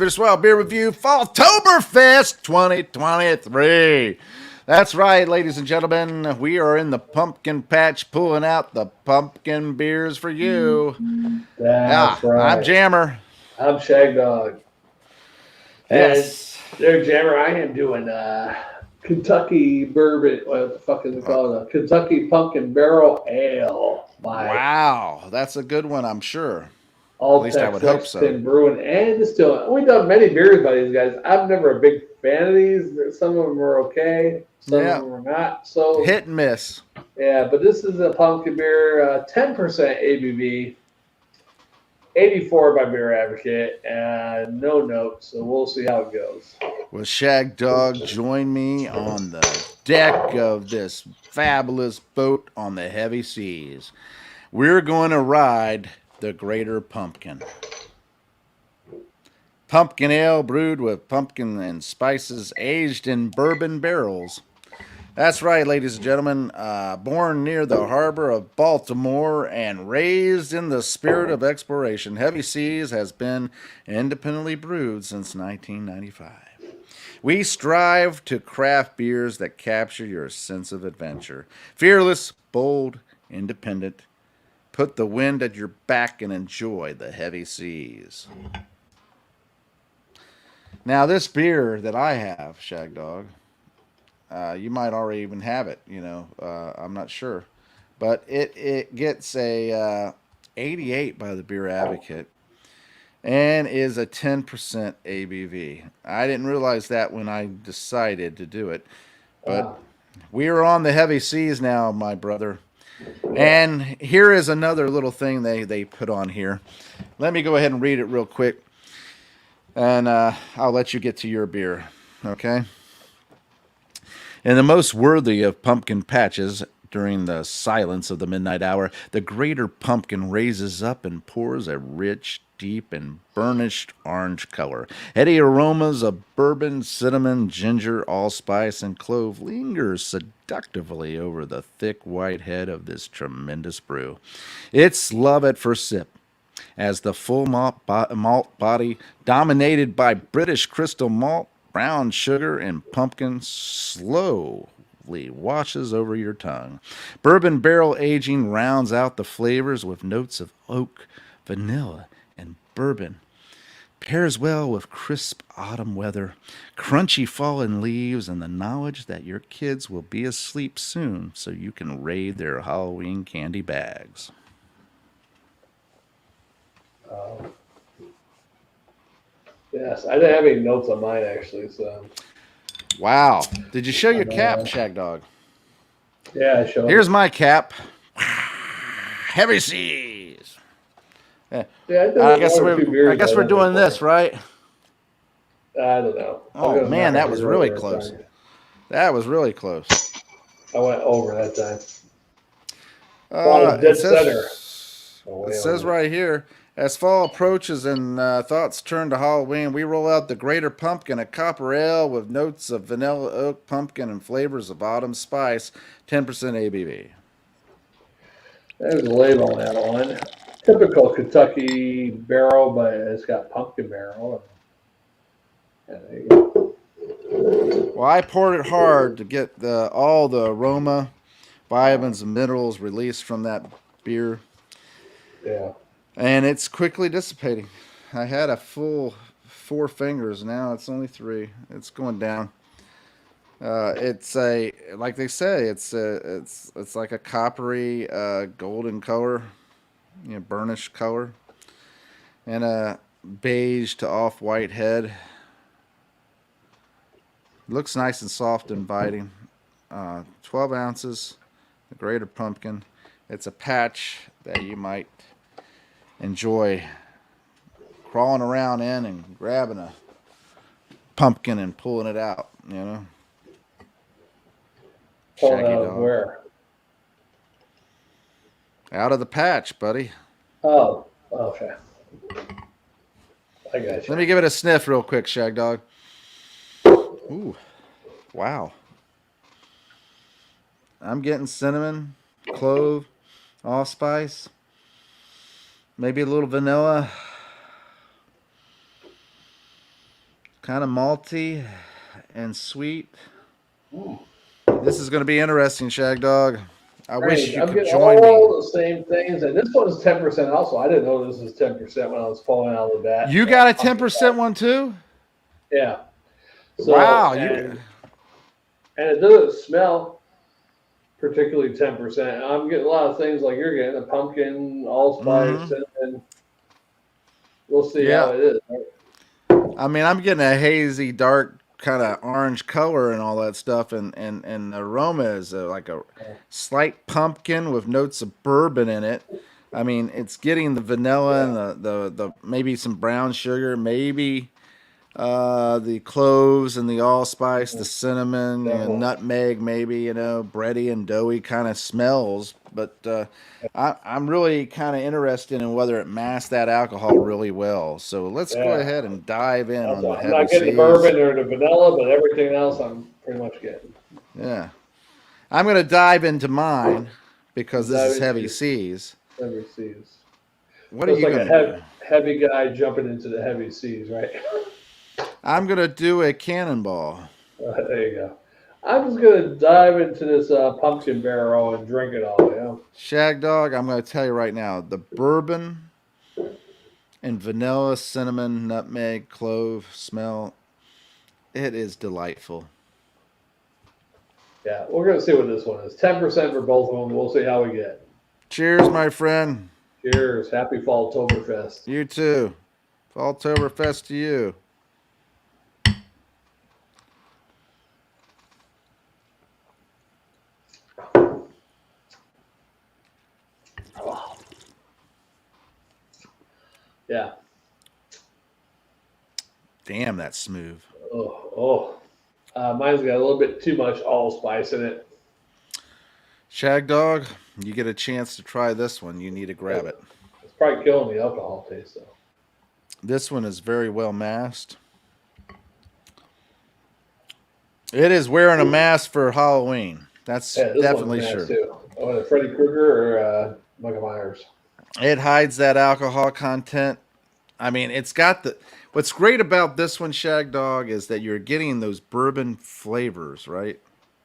Fish Swell Beer Review Falltoberfest 2023. That's right, ladies and gentlemen. We are in the pumpkin patch pulling out the pumpkin beers for you. That's I'm right. Jammer. I'm Shagdog. And Yes. there, Jammer, I am doing Kentucky bourbon. What the fuck is it Uh, called? Kentucky Pumpkin Barrel Ale by wow. That's a good one, I'm sure. At All least I would hope so. Lexington Brewing and Distilling. We've done many beers by these guys. I'm never a big fan of these. Some of them are okay. Some of Yeah. them are not. So, Hit and miss. yeah, but this is a pumpkin beer, 10% ABV. 84 by Beer Advocate, and no notes, so we'll see how it goes. Will Shagdog join me on the deck of this fabulous boat on the heavy seas? We're going to ride the Greater Pumpkin. Pumpkin ale brewed with pumpkin and spices, aged in bourbon barrels. That's right, ladies and gentlemen. Born near the harbor of Baltimore and raised in the spirit of exploration, Heavy Seas has been independently brewed since 1995. We strive to craft beers that capture your sense of adventure. Fearless, bold, independent. Put the wind at your back and enjoy the heavy seas. Now, this beer that I have, Shagdog, you might already even have it. I'm not sure, but it gets a 88 by the Beer Advocate and is a 10% ABV. I didn't realize that when I decided to do it, but Wow. we are on the heavy seas now, my brother. And here is another little thing they put on here. Let me go ahead and read it real quick, and I'll let you get to your beer, okay? In the most worthy of pumpkin patches, during the silence of the midnight hour, the greater pumpkin raises up and pours a rich, deep, and burnished orange color. Heady aromas of bourbon, cinnamon, ginger, allspice, and clove linger seductively over the thick white head of this tremendous brew. It's love at first sip, as the full malt body, dominated by British crystal malt, brown sugar, and pumpkin, slowly washes over your tongue. Bourbon barrel aging rounds out the flavors with notes of oak, vanilla, and bourbon. Pairs well with crisp autumn weather, crunchy fallen leaves, and the knowledge that your kids will be asleep soon so you can raid their Halloween candy bags. Yes, I didn't have any notes on mine actually, so Wow. Did you show your cap, uh, Shagdog? yeah, I showed Here's it. my cap. Heavy seas. Yeah. Yeah, I did I guess one or we're two I beers by guess we're them doing this, before. right? I don't know. I was Oh gonna man, knock a that was beer really over that close. time. That was really close. I went over that time. Well, I Uh, was it dead center. says Oh, it way says over. right here, as fall approaches and thoughts turn to Halloween, we roll out the Greater Pumpkin, a copper ale with notes of vanilla, oak, pumpkin, and flavors of autumn spice, 10% ABV. There's a label on that one. Typical Kentucky barrel, but it's got pumpkin barrel. Yeah, there you go. Well, I poured it hard to get all the aroma, vitamins, and minerals released from that beer, Yeah. and it's quickly dissipating. I had a full 4 fingers. Now it's only 3. It's going down. It's a like they say. It's like a coppery, golden color, burnished color, and a beige to off-white head. Looks nice and soft and inviting. 12 ounces, the Greater Pumpkin. It's a patch that you might enjoy crawling around in and grabbing a pumpkin and pulling it out, Pulling Shaggy out of dog. where? Out of the patch, buddy. Oh, okay. I got Let you. me give it a sniff real quick, Shag Dog. Ooh, wow. I'm getting cinnamon, clove, allspice, maybe a little vanilla. kind of malty and sweet. Mm. This is going to be interesting, Shagdog. I wish Strange. you I'm could getting join me. all the same things, and this one is 10% also. I didn't know this was 10% when I was pulling out of the bat. You got a 10% one too? Yeah. So Wow, and it doesn't smell particularly 10%. I'm getting a lot of things like you're getting, the pumpkin, allspice, mm-hmm. and we'll see Yeah. how it is. I mean, I'm getting a hazy, dark kind of orange color and all that stuff, and aroma is like a slight pumpkin with notes of bourbon in it. I mean, it's getting the vanilla and the maybe some brown sugar, maybe the cloves and the allspice, the cinnamon, Definitely. nutmeg, maybe bready and doughy kind of smells. But I'm really kind of interested in whether it masks that alcohol really well. So let's go Yeah. ahead and dive in on the I'm heavy not getting the seas. bourbon or the vanilla, but everything else I'm pretty much getting. Yeah, I'm going to dive into mine because this Dive is into heavy your seas. heavy seas. What are So it's you like a going to do? heavy guy jumping into the heavy seas, right? I'm going to do a cannonball. There you go. I'm just gonna dive into this pumpkin barrel and drink it all. Shagdog, I'm going to tell you right now, the bourbon and vanilla, cinnamon, nutmeg, clove smell. It is delightful. Yeah, we're gonna see what this one is. 10% for both of them. We'll see how we get. Cheers, my friend. Cheers. Happy Falltoberfest. You too. Falltoberfest to you. Oh, yeah. Damn, that's smooth. Oh. Mine's got a little bit too much allspice in it. Shagdog, you get a chance to try this one. You need to grab it. It's probably killing the alcohol taste though. This one is very well masked. It is wearing a mask for Halloween. That's Yeah, this one's definitely nice sure. too. Oh, Freddy Krueger or Michael Myers. It hides that alcohol content. I mean, it's got the. What's great about this one, Shagdog, is that you're getting those bourbon flavors, right?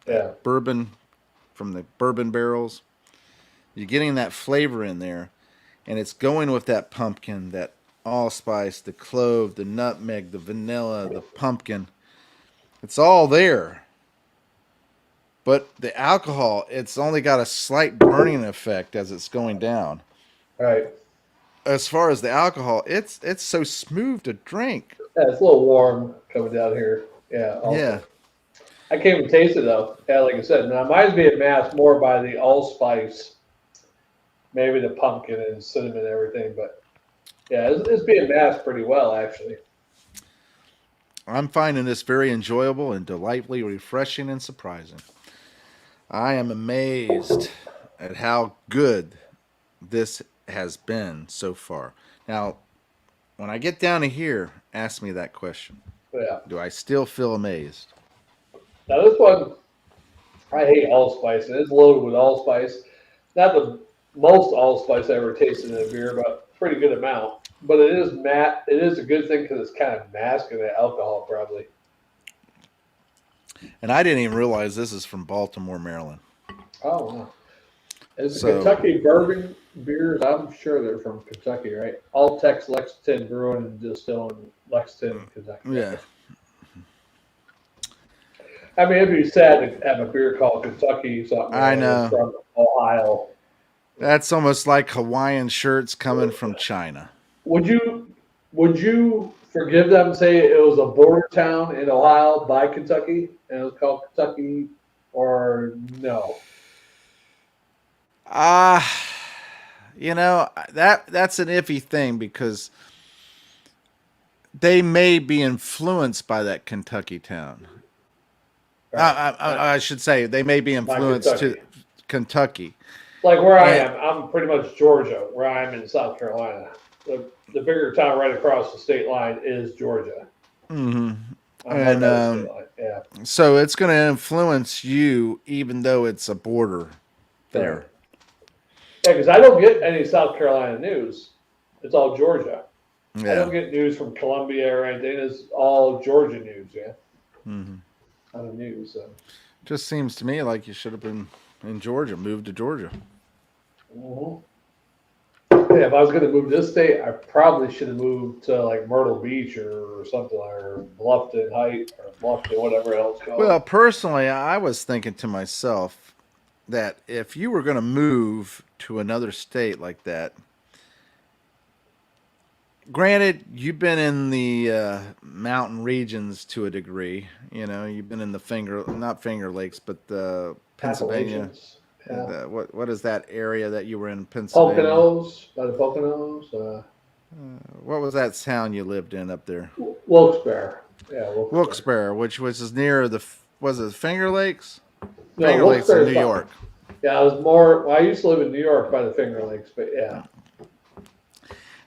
That Yeah. bourbon from the bourbon barrels. You're getting that flavor in there, and it's going with that pumpkin, that allspice, the clove, the nutmeg, the vanilla, the pumpkin. It's all there. But the alcohol, it's only got a slight burning effect as it's going down. All right. As far as the alcohol, it's so smooth to drink. Yeah, it's a little warm coming down here. Yeah, Yeah. also. I can't even taste it though. Yeah, like I said, now mine's being masked more by the allspice, maybe the pumpkin and cinnamon and everything, but yeah, it's being masked pretty well actually. I'm finding this very enjoyable and delightfully refreshing and surprising. I am amazed at how good this has been so far. Now, when I get down to here, ask me that question. Yeah. Do I still feel amazed? Now this one, I hate allspice, and it's loaded with allspice. Not the most allspice I ever tasted in a beer, but pretty good amount. But it is matte. It is a good thing because it's kind of masking the alcohol, probably. And I didn't even realize this is from Baltimore, Maryland. Oh, wow. It's So, Kentucky bourbon beers. I'm sure they're from Kentucky, right? All Tex Lexington Brewing and Distilling, Lexington, Kentucky. yeah. I mean, it'd be sad to have a beer called Kentucky something I know. from Ohio. That's almost like Hawaiian shirts coming from China. Would you forgive them and say it was a border town in Ohio by Kentucky and it was called Kentucky, or no? Ah, that's an iffy thing because they may be influenced by that Kentucky town. Right. I should say they may be By influenced to Kentucky. Kentucky. Like where I And, am, I'm pretty much Georgia. Where I'm in South Carolina, the bigger town right across the state line is Georgia. hmm I'm right and by the state line. Yeah, so it's going to influence you, even though it's a border right. there. Yeah, because I don't get any South Carolina news. It's all Georgia. I Yeah. don't get news from Columbia or anything. It's all Georgia news, yeah. Hmm. On the news. So. Just seems to me like you should have been in Georgia, moved to Georgia. Mhm. Yeah, if I was going to move this state, I probably should have moved to like Myrtle Beach or something, or Bluffton Height or Bluffton, whatever else Well, called. personally, I was thinking to myself that if you were going to move to another state like that, granted, you've been in the mountain regions to a degree. You know, you've been in the not Finger Lakes, but the Pennsylvania. Appalachians, yeah. What is that area that you were in Pennsylvania? Poconos, by the Poconos, What was that town you lived in up there? Wilkes-Barre. Yeah, Wilkes-Barre. Wilkes-Barre, which is near was it Finger Lakes? No, Finger Lakes in Wilkes-Barre New is fine. York. Yeah, I was more. Well, I used to live in New York by the Finger Lakes, but yeah,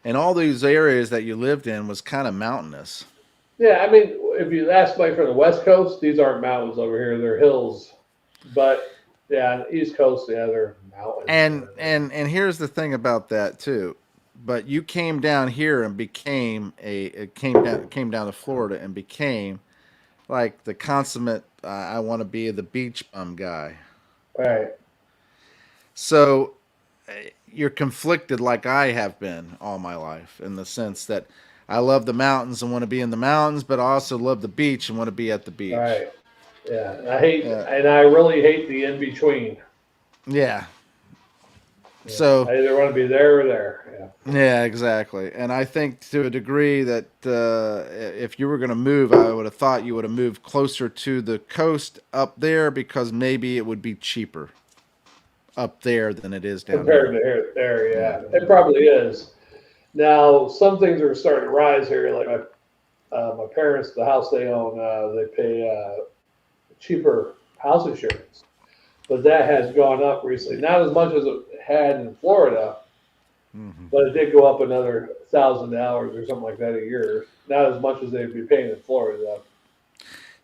And all these areas that you lived in was kind of mountainous. yeah. I mean, if you ask somebody from the West Coast, these aren't mountains over here; they're hills. But yeah, on the East Coast, yeah, they're mountains. And here's the thing about that too. But you came down here and became came down to Florida and became like the consummate I want to be the beach bum guy. Right. So you're conflicted like I have been all my life in the sense that I love the mountains and want to be in the mountains, but I also love the beach and want to be at the beach. Right. Yeah. I hate, Yeah, and I really hate the in between. yeah. Yeah. So I either want to be there or there. yeah, exactly. And I think to a degree that if you were going to move, I would have thought you would have moved closer to the coast up there because maybe it would be cheaper up there than it is down Compared here. to here, there, Yeah. yeah, it probably is. Now, some things are starting to rise here. Like my parents, the house they own, they pay cheaper house insurance, but that has gone up recently. Not as much as it had in Florida, Hmm. but it did go up another $1,000 or something like that a year. Not as much as they'd be paying in Florida. Though.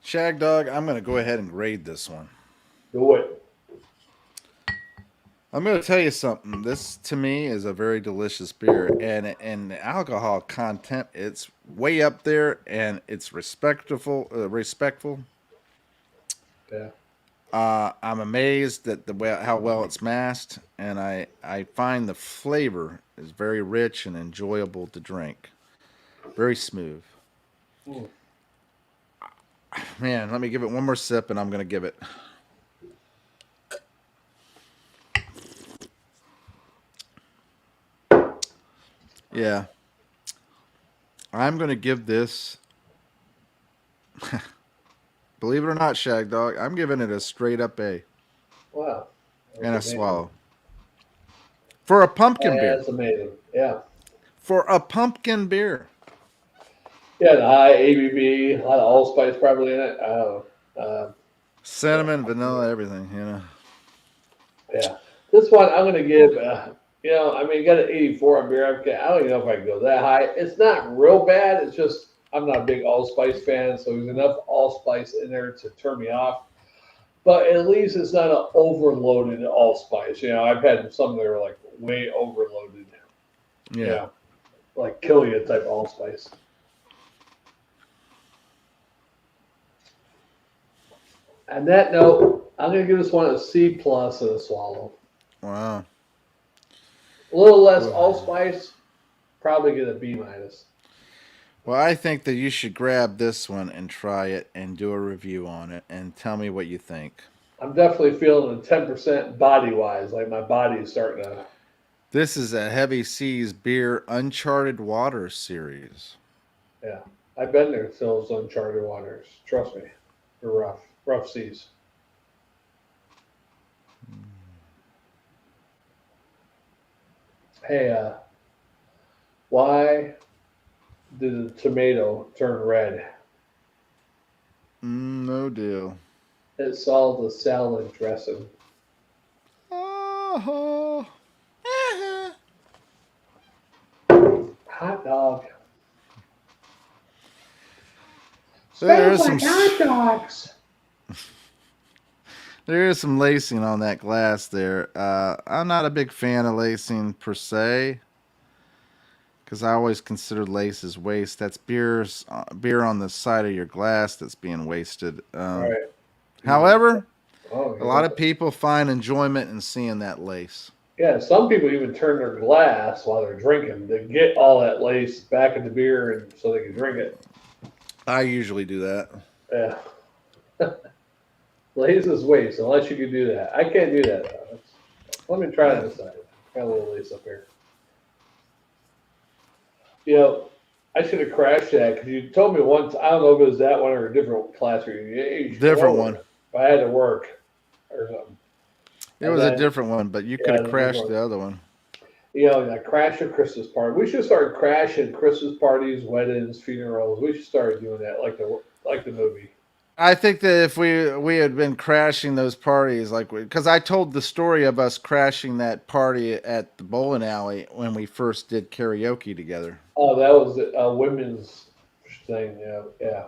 Shagdog, I'm going to go ahead and grade this one. Do it. I'm going to tell you something. This to me is a very delicious beer, and the alcohol content it's way up there, and it's respectful. Respectful. Yeah. I'm amazed at how well it's masked, and I find the flavor is very rich and enjoyable to drink. Very smooth. Mm. Man, let me give it one more sip, and I'm going to give it. Yeah, I'm going to give this. Believe it or not, Shag Dog, I'm giving it a straight up A Wow. and a That's amazing. swallow for a pumpkin beer. That's amazing. Yeah. For a pumpkin beer. Yeah, the high ABV, a lot of allspice probably in it. I don't know. Yeah. Cinnamon, vanilla, everything, you know. Yeah. This one I'm going to give, I mean, you got an 84 on beer. I don't even know if I can go that high. It's not real bad. It's just, I'm not a big allspice fan, so there's enough allspice in there to turn me off. But at least it's not an overloaded allspice. I've had some that are like way overloaded. Yeah. Like kill you type allspice. On that note, I'm going to give this one a C plus and a swallow. Wow. A little less allspice, probably get a B minus. Well, I think that you should grab this one and try it and do a review on it and tell me what you think. I'm definitely feeling the 10% body wise, like my body is starting to. This is a Heavy Seas Beer Uncharted Waters series. Yeah, I've been there, those uncharted waters. Trust me, they're rough seas. Hey, why did the tomato turn red? No deal. It's all the salad dressing. Oh. Hot dog. There's Smells like hot dogs. There is some lacing on that glass there. I'm not a big fan of lacing per se. Because I always consider lace as waste. That's beer on the side of your glass that's being wasted. Right. However, Oh, a lot yeah. of people find enjoyment in seeing that lace. Yeah, some people even turn their glass while they're drinking to get all that lace back in the beer and so they can drink it. I usually do that. Yeah. Lace is waste unless you can do that. I can't do that though. Let me try it Yeah. this side. Got a little lace up here. You know, I should have crashed that because you told me once. I don't know if it was that one or a different class reunion. Hey, you should come Different over one. if I had to work or something. It And was a then, different one, but you could yeah, have the different crashed one. the other one. You know, I crashed a Christmas party. We should start crashing Christmas parties, weddings, funerals. We should start doing that like the movie. I think that if we had been crashing those parties, like because I told the story of us crashing that party at the bowling alley when we first did karaoke together, Oh, that was a women's thing. Yeah, yeah,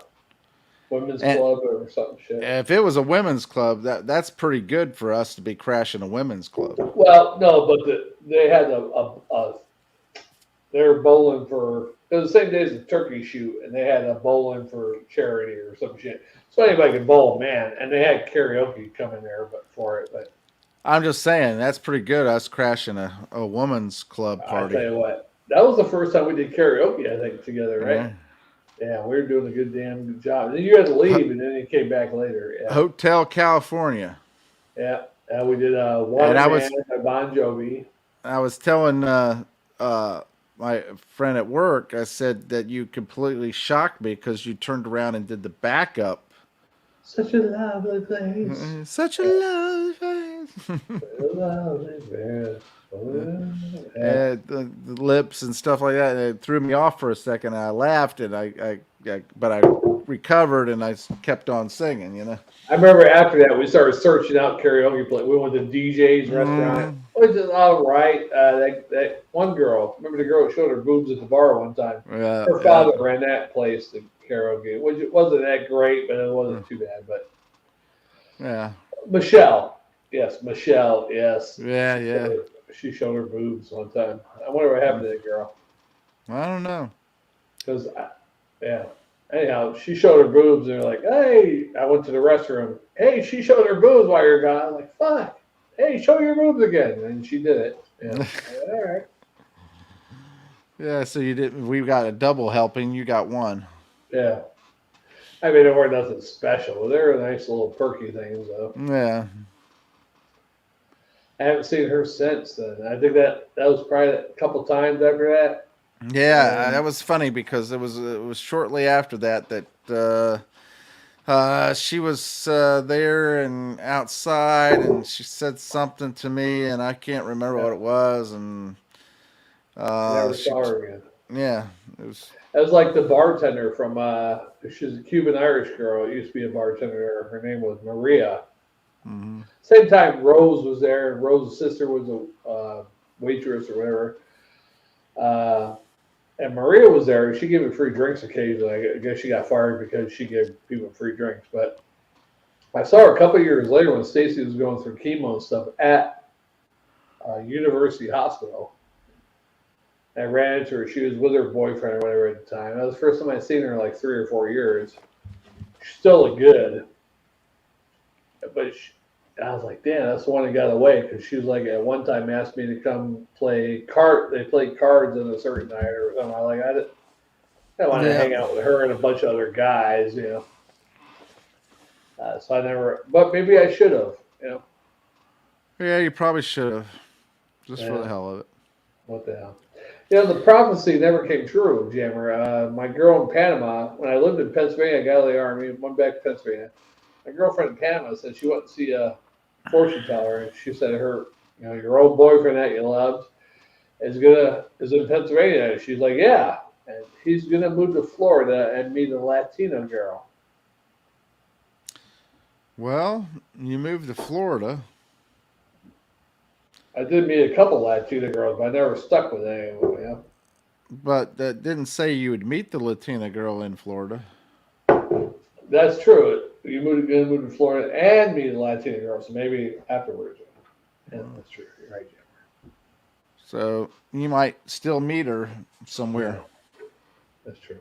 women's and club or something shit. if it was a women's club, that's pretty good for us to be crashing a women's club. Well, no, but they had they were bowling for it was the same day as the turkey shoot, and they had a bowling for charity or some shit. So anybody could bowl, man, and they had karaoke coming there, but for it. But I'm just saying that's pretty good. Us crashing a woman's club I tell party. you what, that was the first time we did karaoke, I think, together, right? Yeah. Yeah, we were doing a damn good job. And then you had to leave, and then you came back later. Yeah, Hotel California, yeah. We did and Water Man by Bon Jovi. I was telling my friend at work, I said that you completely shocked me because you turned around and did the backup. Such a lovely place. Such a lovely face. Lovely place. Yeah. The lips and stuff like that. It threw me off for a second. I laughed and but I recovered and I kept on singing. You know. I remember after that we started searching out karaoke place. We went to DJ's restaurant. Which is all right. That one girl, remember the girl who showed her boobs at the bar one time? Her father ran that place, the karaoke, which it wasn't that great, but it wasn't too bad. But yeah, Michelle, yes, Michelle, yes, yeah. she showed her boobs one time. I wonder what happened to that girl. I don't know. Because, yeah. Anyhow, she showed her boobs, and they're like, "Hey!" I went to the restroom. Hey, she showed her boobs while you're gone. I'm like, "Fuck!" Hey, show your boobs again, and she did it. Yeah. All right. Yeah, so you didn't. We got a double helping. You got one. Yeah. I mean, they weren't nothing special. They were nice little perky things, though. Yeah. I haven't seen her since then. I think that was probably a couple times after that. Yeah, that was funny because it was shortly after that she was there and outside and she said something to me and I can't remember what it was and Never saw her again. Yeah, it was. That was like the bartender from she's a Cuban Irish girl. It used to be a bartender there. Her name was Maria. Mm-hmm. Same time Rose was there, and Rose's sister was a waitress or whatever. And Maria was there. She gave me free drinks occasionally. I guess she got fired because she gave people free drinks. But I saw her a couple of years later when Stacy was going through chemo and stuff at University Hospital. I ran into her. She was with her boyfriend or whatever at the time. That was the first time I'd seen her in like 3 or 4 years. She still looked good. But I was like, damn, that's the one that got away. Because she was like, at one time asked me to come play They played cards on a certain night or something. I didn't want to hang out with her and a bunch of other guys, you know. So I never, but maybe I should have, you know. Yeah, you probably should have. Just for the hell of it. What the hell? You know, the prophecy never came true, Jammer. My girl in Panama, when I lived in Pennsylvania, I got out of the Army, went back to Pennsylvania. My girlfriend in Panama said she went to see a fortune teller, and she said your old boyfriend that you loved is in Pennsylvania. And she's like, yeah, and he's gonna move to Florida and meet a Latino girl. Well, you moved to Florida. I did meet a couple Latina girls, but I never stuck with any of them. Yeah. But that didn't say you would meet the Latina girl in Florida. That's true. You're going to move to Florida and meet a Latina girl, so maybe afterwards. Yeah, that's true. You're right, Jim. So you might still meet her somewhere. Yeah, that's true.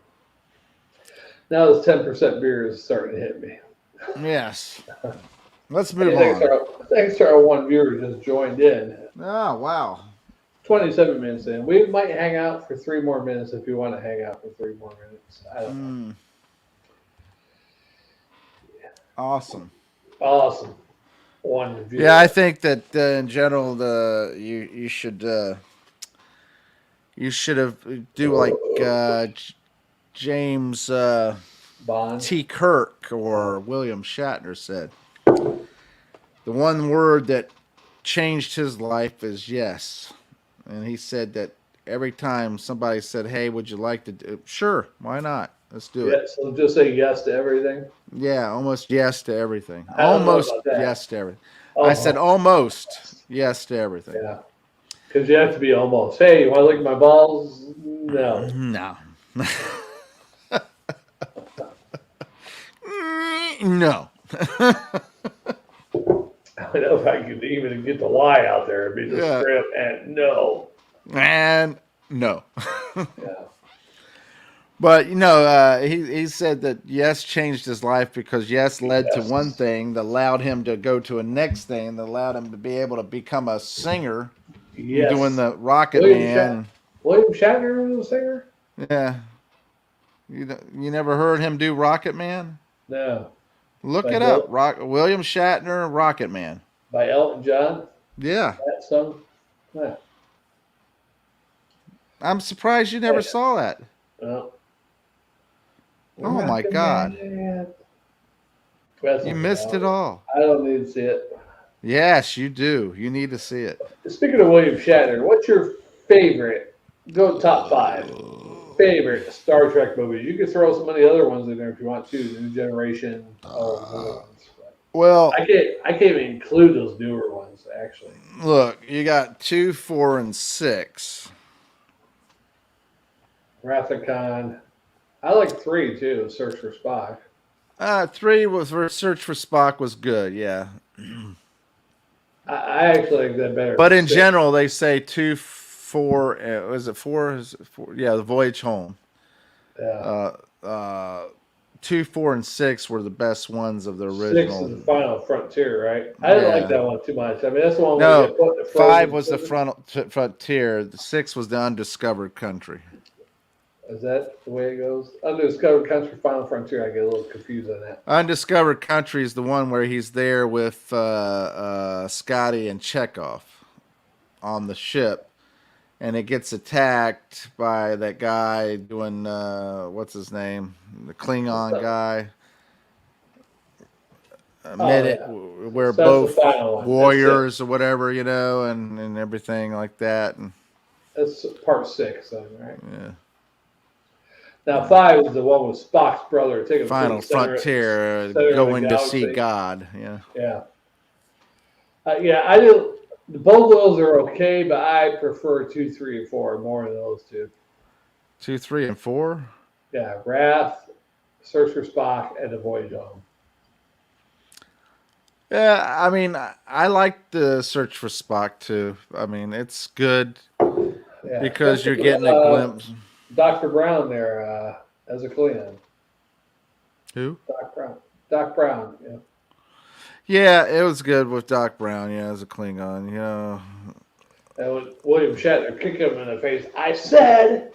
Now this 10% beer is starting to hit me. Yes. Let's move Hey, thanks on. to our one viewer who just joined in. Oh, wow. 27 minutes in. We might hang out for 3 more minutes if you want to hang out for 3 more minutes. I don't know. Awesome. Awesome. One viewer. Yeah, I think that in general, you should have do like James Bond. T. Kirk or William Shatner said. The one word that changed his life is yes. And he said that every time somebody said, "Hey, would you like to do?" Sure, why not? Let's do it. Yeah, so just say yes to everything. Yeah, almost yes to everything. I don't know Almost about that. yes to everything. I said Oh, almost yes to everything. yeah. Because you have to be almost. Hey, you want to look at my balls? No. No. No. I don't know if I could even get the Y out there. It'd be just Yeah. straight up and no. And no. Yeah. But he said that yes changed his life because yes led to one thing that allowed him to go to a next thing that allowed him to be able to become a singer, Yes. doing the Rocket William Man. William Shatner was a singer? Yeah, you never heard him do Rocket Man? No. Look By it up. William Shatner, Rocket Man. By Elton John? Yeah, That song? Yeah. I'm surprised you never saw that. No. Oh my God, That's you okay. missed it all. I don't need to see it. Yes, you do. You need to see it. Speaking of William Shatner, what's your favorite? Go top 5 favorite Star Trek movies. You could throw some of the other ones in there if you want to. The New Generation, all the other ones. Well, I can't even include those newer ones actually. Look, you got 2, 4, and 6. Wrath of Khan. I like 3 too. Search for Spock. 3 was for Search for Spock was good, yeah. I actually like that better. But in general, they say 2, 4. Was it 4? Is it 4? Yeah, the Voyage Home. Yeah. 2, 4, and 6 were the best ones of the original. 6 is the Final Frontier, right? I didn't like that one too much. I mean, that's the one where No, you put the 5 was the frontier. The 6 was the undiscovered country. Is that the way it goes? Undiscovered Country, Final Frontier. I get a little confused on that. Undiscovered country is the one where he's there with Scotty and Chekhov on the ship, and it gets attacked by that guy doing what's his name, the Klingon guy. We're both warriors or whatever, and everything like that. And that's part 6, then, right? Yeah. Now 5 is the one with Spock's brother taking Final Frontier, going to see God. Yeah. Yeah. Yeah, I do. Both of those are okay, but I prefer 2, 3, and 4 more than those two. 2, 3, and 4. Yeah, Wrath, Search for Spock, and The Voyage Home. Yeah, I mean, I like the Search for Spock too. I mean, it's good because you're getting a glimpse. Dr. Brown there as a Klingon. Who? Doc Brown. Doc Brown, yeah. Yeah, it was good with Doc Brown, as a Klingon, And when William Shatner kick him in the face, I said,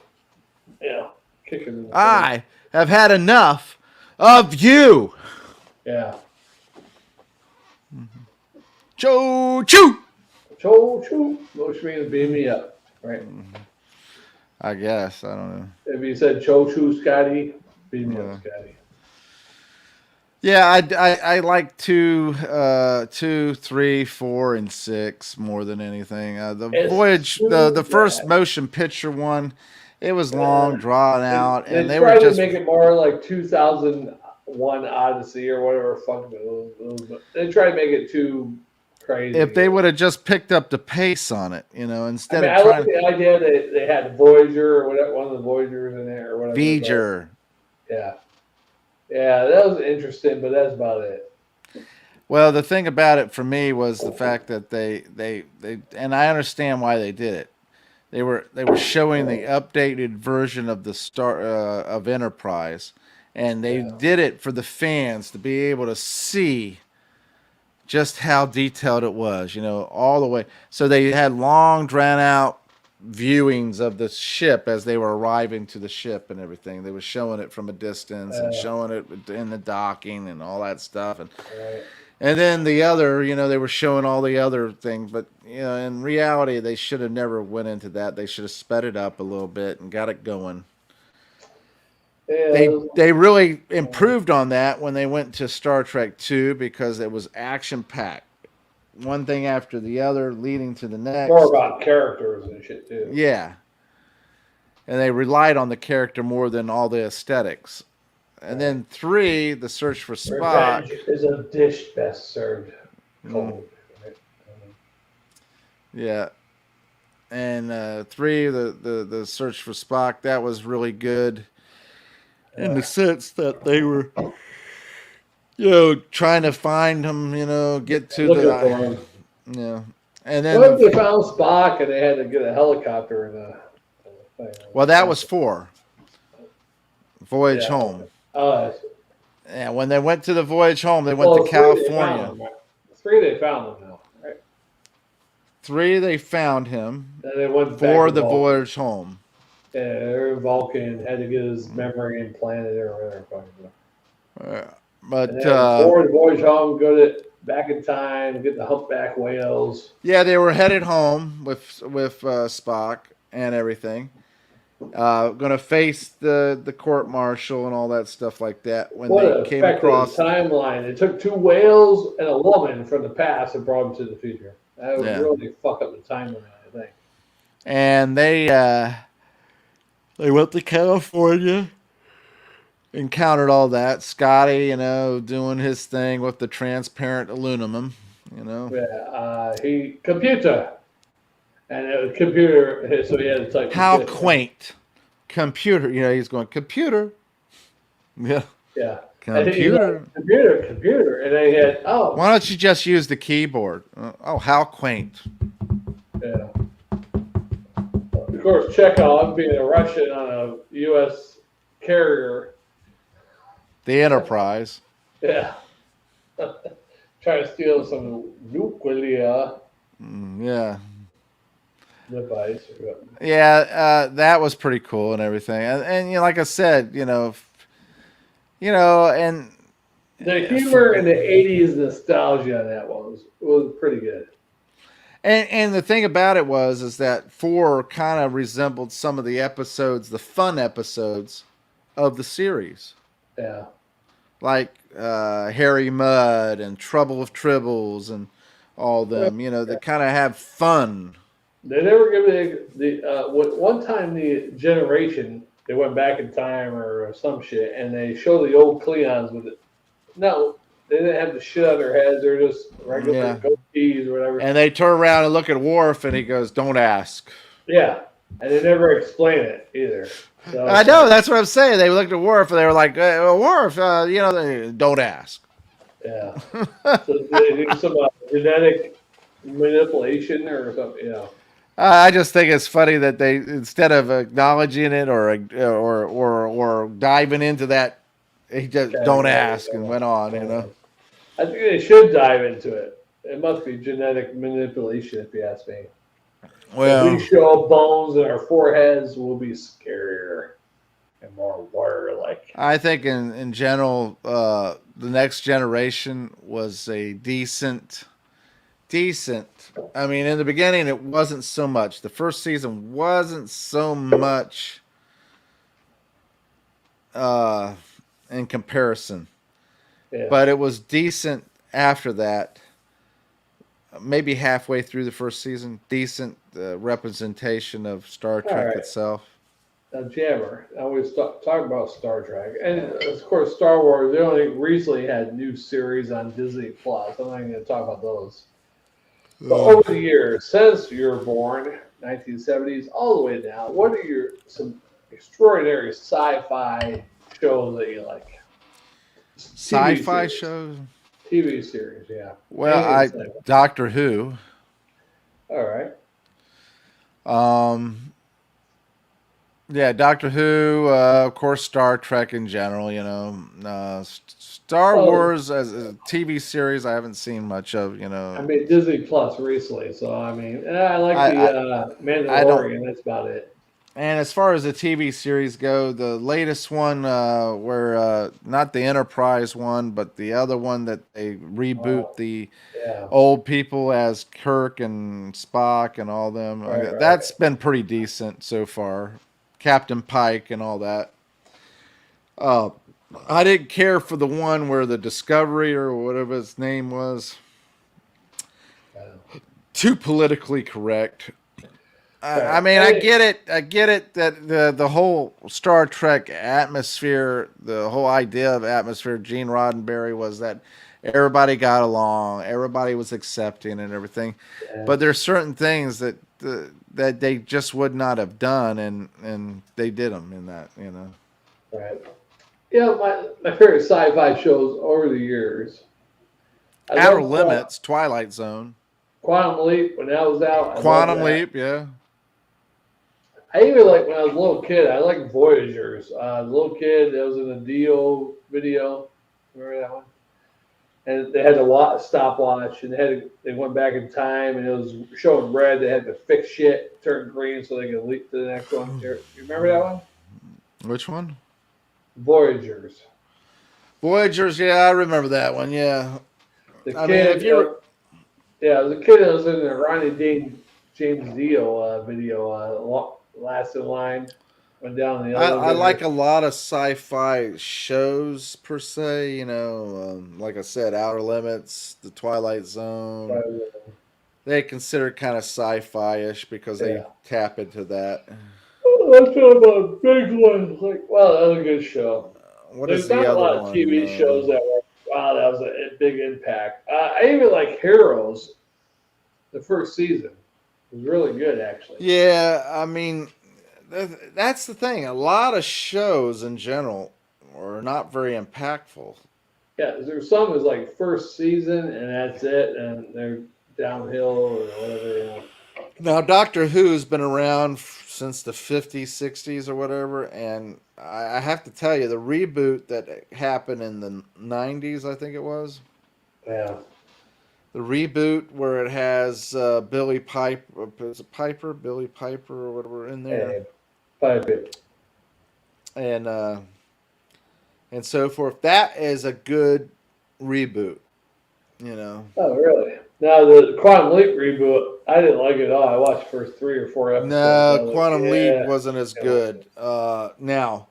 kick him in the face. I have had enough of you. Yeah. Choo-choo. Choo-choo. Which means beam me up, right? I guess. I don't know. If you said choo-choo, Scotty, beam me up, Scotty. Yeah, I like 2, 3, 4, and 6 more than anything. The Voyage, the first motion picture one, it was long, drawn out, and they were just to make it more like 2001 Odyssey or whatever. Fuck it. They tried to make it too crazy. If they would have just picked up the pace on it, instead of I like the idea that they had Voyager or whatever, one of the Voyagers in there or whatever. Voyager. Yeah. Yeah, that was interesting, but that's about it. Well, the thing about it for me was the fact that they and I understand why they did it. they were showing the updated version of the Star of Enterprise, and they did it for the fans to be able to see just how detailed it was, all the way. So they had long, drawn out viewings of the ship as they were arriving to the ship and everything. They were showing it from a distance and showing it in the docking and all that stuff. And then the other, they were showing all the other things, but in reality, they should have never went into that. They should have sped it up a little bit and got it going. They really improved on that when they went to Star Trek 2 because it was action packed, one thing after the other, leading to the next. More about characters and shit too. Yeah, and they relied on the character more than all the aesthetics. And then 3, the search for Spock. Revenge is a dish best served cold. Right? Yeah. And 3, the search for Spock, that was really good in the sense that they were, trying to find him, get to the. Yeah. And then what if they found Spock and they had to get a helicopter and a thing? Well, that was 4. Voyage Home. Yeah, when they went to the Voyage Home, they went to California. 3 they found him now, right? 3 they found him. And they went for the Voyage Home. Yeah, Vulcan had to get his memory implanted or whatever. But for the Voyage Home, go to back in time, get the humpback whales. Yeah, they were headed home with Spock and everything. Going to face the court martial and all that stuff like that when they came across the timeline. It took 2 whales and a woman from the past and brought them to the future. That would really fuck up the timeline, I think. And they went to California, encountered all that. Scotty, doing his thing with the transparent aluminum, Yeah, computer. And it was computer, so he had to type. How quaint. Computer. He's going, computer. Yeah. Yeah. Computer. Computer. And then he had, why don't you just use the keyboard? How quaint. Yeah. Of course, Chekhov, being a Russian on a U.S. carrier. The Enterprise. Yeah. Trying to steal some nuclear. Yeah. Device. Yeah, that was pretty cool and everything. And like I said, and the humor and the 80s nostalgia on that one was pretty good. And the thing about it is that 4 kind of resembled some of the episodes, the fun episodes of the series. Yeah. Like Harry Mudd and Trouble with Tribbles and all them, that kind of have fun. They never give the one time the generation, they went back in time or some shit, and they show the old Cleons with it. No, they didn't have the shit on their heads. They're just regular goatees or whatever. And they turn around and look at Worf, and he goes, "Don't ask." Yeah, and they never explain it either. So, I know, that's what I'm saying. They looked at Worf, and they were like, "Worf, don't ask." Yeah. So they do some genetic manipulation or something, I just think it's funny that they, instead of acknowledging it or diving into that, he just don't ask and went on, I think they should dive into it. It must be genetic manipulation, if you ask me. Well, if we show bones in our foreheads, we'll be scarier and more warrior-like. I think in general, the Next Generation was a decent. I mean, in the beginning, it wasn't so much. The first season wasn't so much in comparison. Yeah. But it was decent after that. Maybe halfway through the first season, decent representation of Star Trek itself. Now, Jammer, I always talk about Star Trek. And, of course, Star Wars, they only recently had new series on Disney+. Plus. I'm not going to talk about those. But over the years, since you were born, 1970s, all the way now, what are some extraordinary sci-fi shows that you like? Sci-fi shows? TV series, yeah. Well, Doctor Who. All right. Um, yeah, Doctor Who, of course, Star Trek in general. Star Well, Wars as a TV series, I haven't seen much of. I mean Disney Plus recently, so I mean I like I, the I, I don't. Mandalorian. That's about it. And as far as the TV series go, the latest one, where not the Enterprise one, but the other one that they reboot Oh, the yeah, old people as Kirk and Spock and all them. right, right. That's been pretty decent so far. Captain Pike and all that. Uh, I didn't care for the one where the Discovery or whatever its name was Yeah. too politically correct. I Right. mean, I get it. I get it that the whole Star Trek atmosphere, the whole idea of atmosphere, Gene Roddenberry was that everybody got along, everybody was accepting and everything. Yeah, But there's certain things that they just would not have done, and they did them in that. right. Yeah, my favorite sci-fi shows over the years. I Outer love Limits, Twilight Zone, Quantum Leap when that was out. I love Quantum that. Leap, yeah. I even like when I was a little kid. I liked Voyagers. As a little kid, that was in a Dio video. Remember that one? And they had to stopwatch, and they went back in time, and it was showing red. They had to fix shit, turn green, so they could leap to the next one. You remember that one? Which one? Voyagers. Voyagers, yeah, I remember that one. Yeah, The I mean, if kid, you yeah, the kid that was in the Ronnie James Dio video, last in line, went down the I like elevator. a lot of sci-fi shows per se. Like I said, Outer Limits, The Twilight Zone. They consider kind of sci-fi-ish because they Yeah. tap into that. Let's talk about big ones. Like, wow, that was a good show. What is There's the not a other lot of one? TV shows that were, wow, that was a big impact. I even like Heroes, the first season. It was really good, actually. Yeah, I mean, that's the thing. A lot of shows in general are not very impactful. Yeah, there's some is like first season and that's it, and they're downhill or whatever, you know. Now, Doctor Who's been around since the 50s, 60s, or whatever, and I have to tell you, the reboot that happened in the 90s, I think it was, Yeah, the reboot where it has Billy Piper, is it Piper, Billy Piper, or whatever in there, hey, pipe it. and uh, and so forth. That is a good reboot, you know. Oh, really? Now the Quantum Leap reboot, I didn't like it at all. I watched the first 3 or 4 episodes. I No, was like, Quantum Leap yeah, wasn't as can't watch good. Now,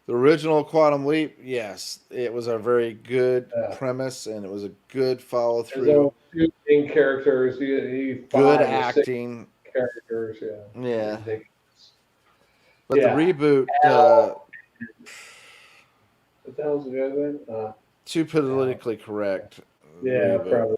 the original Quantum Leap, yes, it was a very good it. premise and it was a good follow There's only through, two main characters. You need good 5 or 6 acting. characters. Yeah, Yeah, ridiculous. but the Yeah, reboot, Al. What the hell's the other one? too Al. politically correct Yeah, reboot. probably.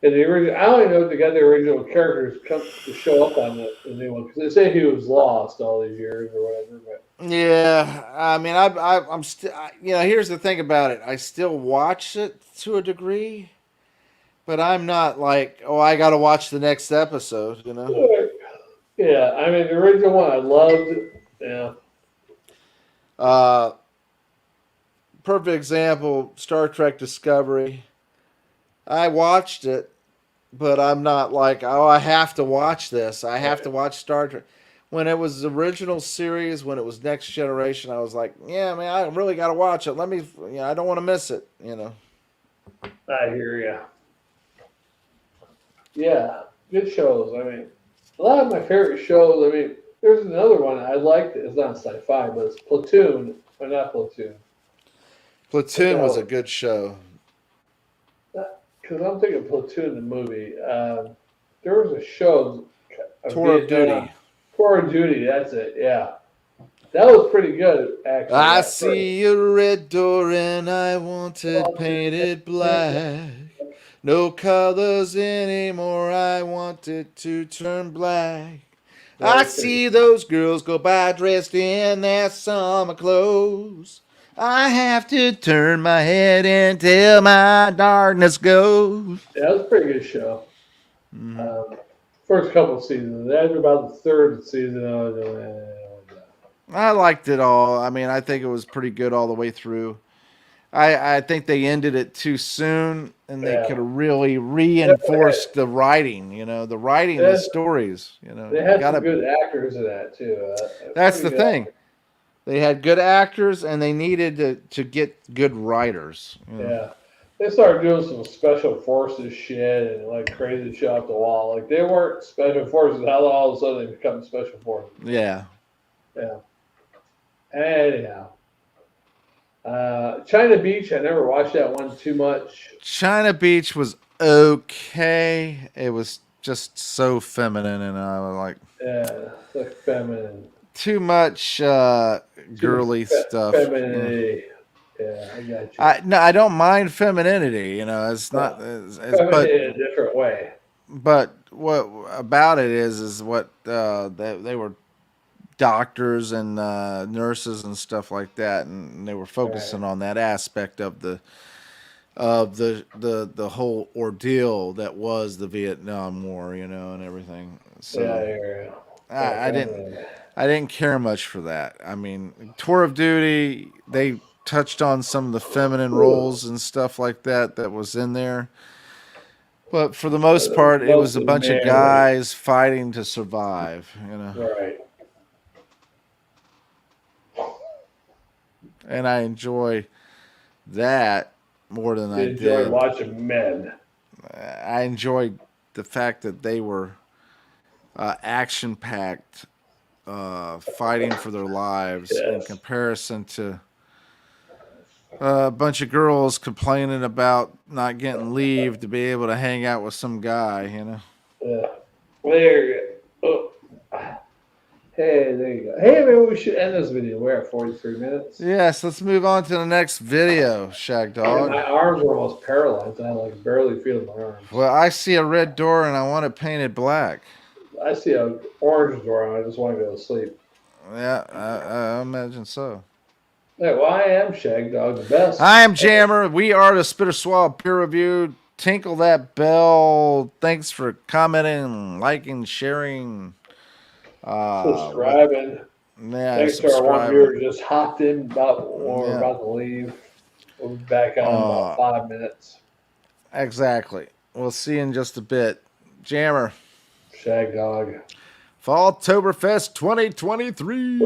And the original, I don't even know if they got the original characters come to show up on the new one because they say he was lost all these years or whatever. But Yeah, I mean, I'm still, here's the thing about it. I still watch it to a degree, but I'm not like, oh, I got to watch the next episode. yeah, I mean the original one I loved. Yeah, Uh, Perfect example, Star Trek Discovery. I watched it, but I'm not like, oh, I have to watch this. I have to right. watch Star Trek. When it was the original series, when it was Next Generation, I was like, yeah, man, I really got to watch it. I don't want to miss it. I hear you. Yeah, good shows. I mean, a lot of my favorite shows. I mean, there's another one I liked. It's not sci-fi, but it's Platoon. Or not Platoon. What the Platoon was a hell? good show. Because I'm thinking Platoon, the movie. There was a show, a Tour of Vietnam Duty. Tour of Duty. That's it. Yeah, that was pretty good actually. I At first. see a red door and I want it Well, painted black. No colors anymore, I want it to turn black. that I was pretty. see those girls go by dressed in their summer clothes. I have to turn my head until my darkness goes. Yeah, that was a pretty good show. Hmm. Um, First couple seasons. After about the third season, I was like, I liked it all. I mean, I think it was pretty good all the way through. I think they ended it too soon, and they could yeah. have really Yeah, reinforced the writing. You know, the writing, the they, stories. You know, they you had some gotta. good actors in that too. That's Pretty the good thing. actors. They had good actors, and they needed to get good writers. You know. Yeah. They started doing some special forces shit and like crazy shit off the wall. Like they weren't special forces. How all of a sudden they become special forces? Yeah. Yeah. Anyhow, China Beach. I never watched that one too much. China Beach was okay. It was just so feminine, and I was like Yeah, like feminine, too much too girly stuff. You know. femininity. Yeah, I got you. I don't mind femininity. You know, it's not. No, feminine But in a different way. what about it is what they were doctors and nurses and stuff like that, and they were Right. focusing on that aspect of the whole ordeal that was the Vietnam War, you know, and everything. Yeah, So yeah, yeah. I, I didn't Feminine. I didn't care much for that. I mean, Tour of Duty, they touched on some of the feminine roles and stuff like that that was in there. But for the most part, it was a Mostly bunch of manly. guys fighting to survive, you know. Right. And I enjoy that more than I You enjoy did. watching men. I enjoyed the fact that they were action packed, fighting for their lives in Yes. comparison to a bunch of girls complaining about not getting leave to be able to hang out with some guy, you know. Yeah. There you go. Oh. Hey, there you go. Hey, maybe we should end this video. We're at 43 minutes. Yes, let's move on to the next video, And Shagdog. my arms are almost paralyzed. I like barely feel my arms. Well, I see a red door and I want it painted black. I see an orange door and I just want to go to sleep. Yeah, I imagine so. Hey, well, I am Shagdog, the best. I am Jammer. We are the Spitter Swab Peer Review. Tinkle that bell. Thanks for commenting, liking, sharing. What? Subscribing. Yeah, Thanks to our one subscribing. viewer who just hopped in about when we're Yeah. about to leave. We'll be back on in about Uh, 5 minutes. exactly. We'll see you in just a bit. Jammer. Shagdog. Falltoberfest 2023.